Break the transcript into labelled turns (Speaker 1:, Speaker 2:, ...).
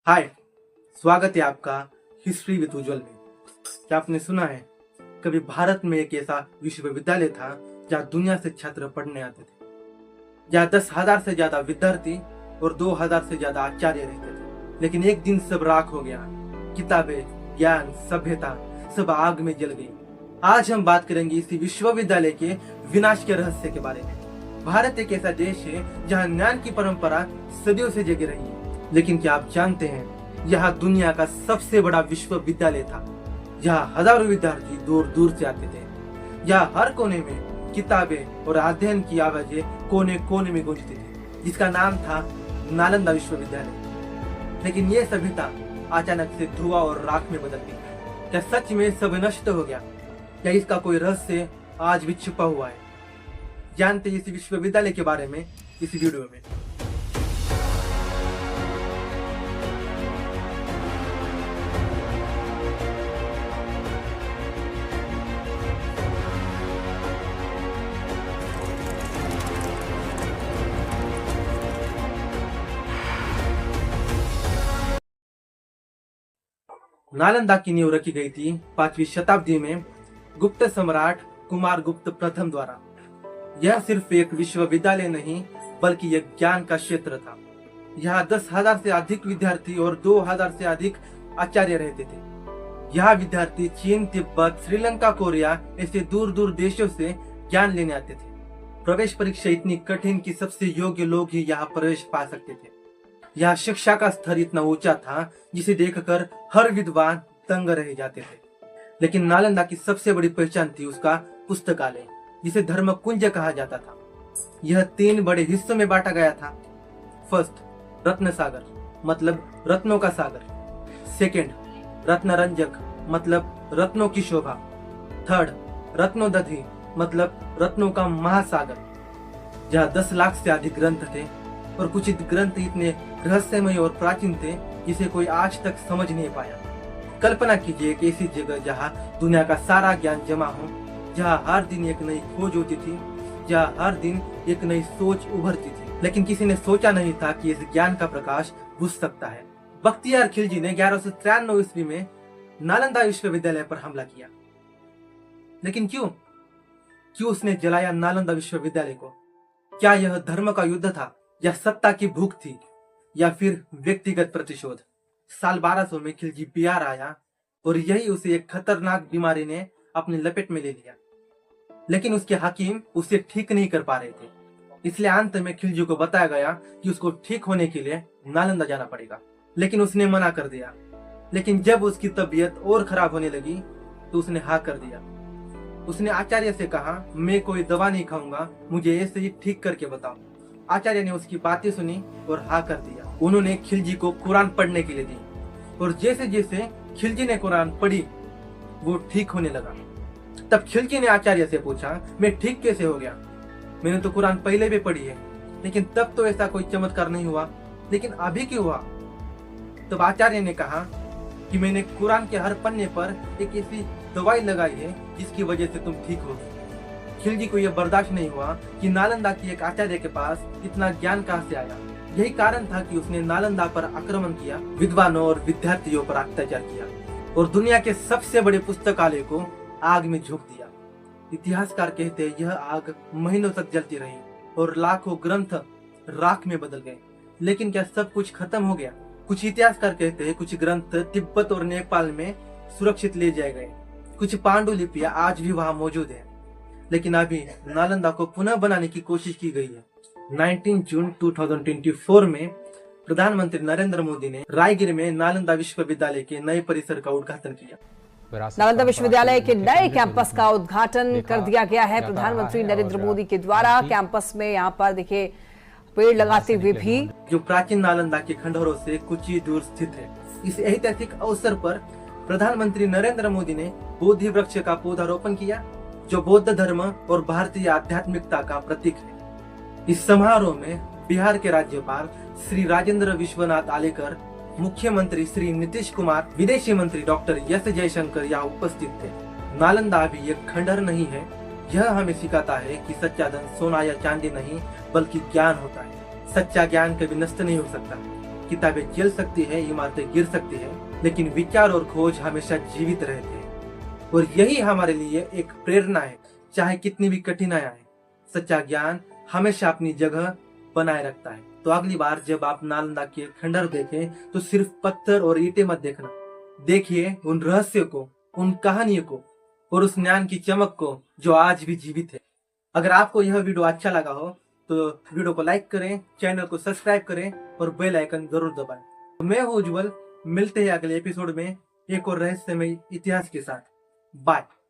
Speaker 1: हाय, स्वागत है आपका हिस्ट्री विद उज्जवल में। क्या आपने सुना है कभी भारत में एक ऐसा विश्वविद्यालय था जहाँ दुनिया से छात्र पढ़ने आते थे, जहाँ 10,000 से ज्यादा विद्यार्थी और 2,000 से ज्यादा आचार्य रहते थे। लेकिन एक दिन सब राख हो गया, किताबें, ज्ञान, सभ्यता सब आग में जल गई। आज हम बात करेंगे इसी विश्वविद्यालय के विनाश के रहस्य के बारे में। भारत एक ऐसा देश है जहाँ ज्ञान की परंपरा सदियों से जगी रही है। लेकिन क्या आप जानते हैं, यहाँ दुनिया का सबसे बड़ा विश्वविद्यालय था। यहाँ हजारों विद्यार्थी दूर दूर से आते थे। यहाँ हर कोने में किताबें और अध्ययन की आवाजें कोने कोने में गूंजती थी, जिसका नाम था नालंदा विश्वविद्यालय। लेकिन ये सभ्यता अचानक से धुआं और राख में बदल गई। क्या सच में सब नष्ट हो गया? क्या इसका कोई रहस्य आज भी छुपा हुआ है? जानते इस विश्वविद्यालय के बारे में इस वीडियो में। नालंदा की नींव रखी गई थी 5वीं शताब्दी में गुप्त सम्राट कुमार गुप्त प्रथम द्वारा। यह सिर्फ एक विश्वविद्यालय नहीं बल्कि एक ज्ञान का क्षेत्र था। यहाँ 10,000 से अधिक विद्यार्थी और 2,000 से अधिक आचार्य रहते थे। यहाँ विद्यार्थी चीन, तिब्बत, श्रीलंका, कोरिया ऐसे दूर दूर देशों से ज्ञान लेने आते थे। प्रवेश परीक्षा इतनी कठिन कि सबसे योग्य लोग ही यहाँ प्रवेश पा सकते थे। यह शिक्षा का स्तर इतना ऊंचा था जिसे देखकर हर विद्वान दंग रह जाते थे। लेकिन नालंदा की सबसे बड़ी पहचान थी उसका पुस्तकालय, जिसे धर्म कुंज कहा जाता था। यह 3 बड़े हिस्सों में बांटा गया था। फर्स्ट, रत्न सागर मतलब रत्नों का सागर। सेकेंड, रत्नरंजक मतलब रत्नों की शोभा। थर्ड, रत्नोदधि मतलब रत्नों का महासागर, जहाँ 10 लाख से अधिक ग्रंथ थे और कुछ ग्रंथ इतने रहस्यमय और प्राचीन थे जिसे कोई आज तक समझ नहीं पाया। कल्पना कीजिए एक ऐसी जगह जहाँ दुनिया का सारा ज्ञान जमा हो, जहाँ हर दिन एक नई खोज होती थी, जहाँ हर दिन एक नई सोच उभरती थी। लेकिन किसी ने सोचा नहीं था कि इस ज्ञान का प्रकाश बुझ सकता है। बख्तियार खिलजी ने 1193 ईस्वी में नालंदा विश्वविद्यालय पर हमला किया। लेकिन क्यों उसने जलाया नालंदा विश्वविद्यालय को? क्या यह धर्म का युद्ध था, या सत्ता की भूख थी, या फिर व्यक्तिगत प्रतिशोध? साल 1200 में खिलजी बिहार आया और यही उसे एक खतरनाक बीमारी ने अपने लपेट में ले लिया। लेकिन उसके हाकिम उसे ठीक नहीं कर पा रहे थे, इसलिए अंत में खिलजी को बताया गया कि उसको ठीक होने के लिए नालंदा जाना पड़ेगा। लेकिन उसने मना कर दिया। लेकिन जब उसकी तबीयत और खराब होने लगी तो उसने हाँ कर दिया। उसने आचार्य से कहा, मैं कोई दवा नहीं खाऊंगा, मुझे ऐसे ही ठीक करके बताओ। आचार्य ने उसकी बातें सुनी और हाँ कर दिया। उन्होंने खिलजी को कुरान पढ़ने के लिए दी और जैसे जैसे खिलजी ने कुरान पढ़ी वो ठीक होने लगा। तब खिलजी ने आचार्य से पूछा, मैं ठीक कैसे हो गया? मैंने तो कुरान पहले भी पढ़ी है, लेकिन तब तो ऐसा कोई चमत्कार नहीं हुआ, लेकिन अभी क्यों हुआ? तब आचार्य ने कहा कि मैंने कुरान के हर पन्ने पर एक ऐसी दवाई लगाई है जिसकी वजह से तुम ठीक हो गए। खिलजी को यह बर्दाश्त नहीं हुआ कि नालंदा की एक आचार्य के पास इतना ज्ञान कहां से आया। यही कारण था कि उसने नालंदा पर आक्रमण किया, विद्वानों और विद्यार्थियों पर अत्याचार किया और दुनिया के सबसे बड़े पुस्तकालय को आग में झोंक दिया। इतिहासकार कहते हैं यह आग महीनों तक जलती रही और लाखों ग्रंथ राख में बदल गए। लेकिन क्या सब कुछ खत्म हो गया? कुछ इतिहासकार कहते हैं कुछ ग्रंथ तिब्बत और नेपाल में सुरक्षित ले जाए गए। कुछ पांडुलिपियां आज भी वहां मौजूद है। लेकिन अभी नालंदा को पुनः बनाने की कोशिश की गई है। 19 जून 2024 में प्रधानमंत्री नरेंद्र मोदी ने रायगिर में नालंदा विश्वविद्यालय के नए परिसर का उद्घाटन किया।
Speaker 2: नालंदा विश्वविद्यालय के नए कैंपस का उद्घाटन कर दिया गया है प्रधानमंत्री नरेंद्र मोदी के द्वारा। कैंपस में यहाँ पर देखिए पेड़ लगाते हुए भी,
Speaker 1: जो प्राचीन नालंदा के खंडहरों से कुछ ही दूर स्थित है। इस ऐतिहासिक अवसर पर प्रधानमंत्री नरेंद्र मोदी ने बोधि वृक्ष का पौधारोपण किया, जो बौद्ध धर्म और भारतीय आध्यात्मिकता का प्रतीक है। इस समारोह में बिहार के राज्यपाल श्री राजेंद्र विश्वनाथ आलेकर, मुख्यमंत्री श्री नीतीश कुमार, विदेशी मंत्री डॉक्टर एस जयशंकर यहाँ उपस्थित थे। नालंदा भी एक खंडहर नहीं है, यह हमें सिखाता है कि सच्चा धन सोना या चांदी नहीं बल्कि ज्ञान होता है। सच्चा ज्ञान कभी नष्ट नहीं हो सकता, किताबें जल सकती है, इमारतें गिर सकती है, लेकिन विचार और खोज हमेशा जीवित रहते हैं। और यही हमारे लिए एक प्रेरणा है, चाहे कितनी भी कठिनाई आए, सच्चा ज्ञान हमेशा अपनी जगह बनाए रखता है। तो अगली बार जब आप नालंदा के खंडहर देखें तो सिर्फ पत्थर और ईंटें मत देखना, देखिए उन रहस्यों को, उन कहानियों को और उस ज्ञान की चमक को जो आज भी जीवित है। अगर आपको यह वीडियो अच्छा लगा हो तो वीडियो को लाइक करें, चैनल को सब्सक्राइब करें और बेल आइकन जरूर दबाएं। मैं हूं उज्जवल, मिलते हैं अगले एपिसोड में एक और रहस्यमय इतिहास के साथ। बाय।